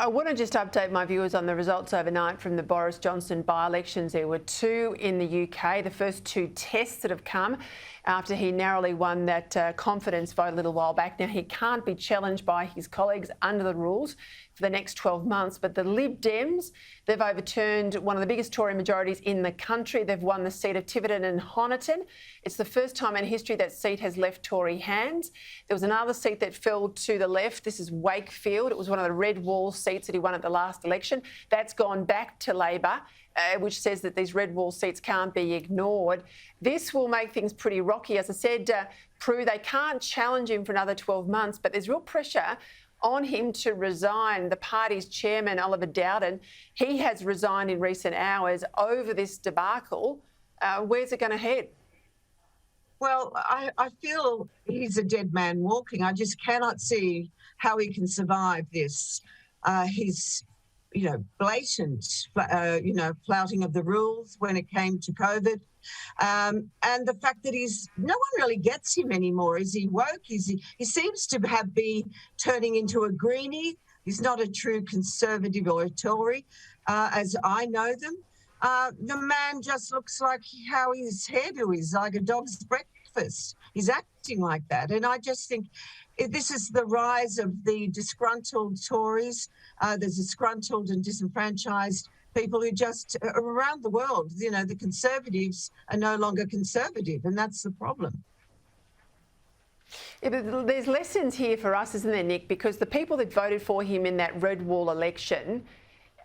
I want to just update my viewers on the results overnight from the Boris Johnson by-elections. There were two in the UK, the first two tests that have come after he narrowly won that confidence vote a little while back. Now, he can't be challenged by his colleagues under the rules for the next 12 months, but the Lib Dems, they've overturned one of the biggest Tory majorities in the country. They've won the seat of Tiverton and Honiton. It's the first time in history that seat has left Tory hands. There was another seat that fell to the left. This is Wakefield. It was one of the red wall seats that he won at the last election. That's gone back to Labor, which says that these red wall seats can't be ignored. This will make things pretty rocky. As I said, Prue, they can't challenge him for another 12 months, but there's real pressure on him to resign. The party's chairman, Oliver Dowden, he has resigned in recent hours over this debacle. Where's it going to head? Well, I feel he's a dead man walking. I just cannot see how he can survive this. His, blatant, flouting of the rules when it came to COVID. And the fact that no one really gets him anymore. Is he woke? He seems to be turning into a greenie. He's not a true Conservative or a Tory, as I know them. The man just looks like how his hairdo is, like a dog's breakfast. He's acting like that. And I just think this is the rise of the disgruntled Tories, the disgruntled and disenfranchised people who just, around the world, the Conservatives are no longer conservative, and that's the problem. Yeah, but there's lessons here for us, isn't there, Nick? Because the people that voted for him in that red wall election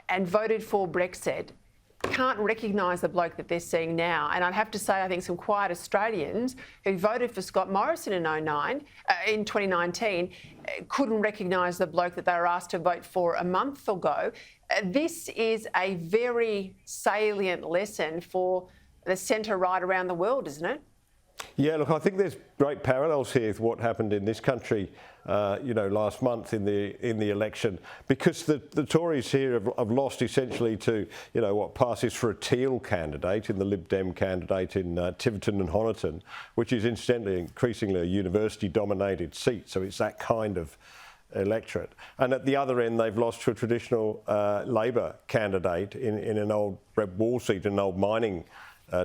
and voted for Brexit can't recognise the bloke that they're seeing now. And I'd have to say, I think some quiet Australians who voted for Scott Morrison in 2019 couldn't recognise the bloke that they were asked to vote for a month ago. This is a very salient lesson for the centre-right around the world, isn't it? Yeah, look, I think there's great parallels here with what happened in this country, last month in the election, because the Tories here have lost essentially to, what passes for a teal candidate in the Lib Dem candidate in Tiverton and Honiton, which is incidentally increasingly a university-dominated seat, so it's that kind of electorate. And at the other end, they've lost to a traditional Labor candidate in an old red wall seat, an old mining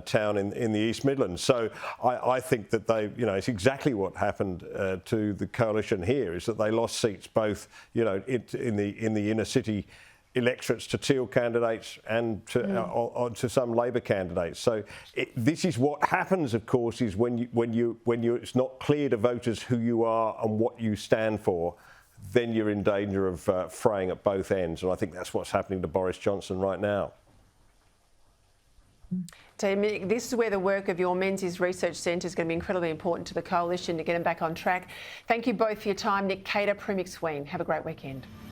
town in the East Midlands. So I think that it's exactly what happened to the coalition here, is that they lost seats both, in the inner city electorates to Teal candidates and to some Labor candidates. So this is what happens, of course, is when it's not clear to voters who you are and what you stand for, then you're in danger of fraying at both ends. And I think that's what's happening to Boris Johnson right now. So, this is where the work of your Menzies Research Centre is going to be incredibly important to the coalition to get them back on track. Thank you both for your time. Commentator Prue MacSween, have a great weekend.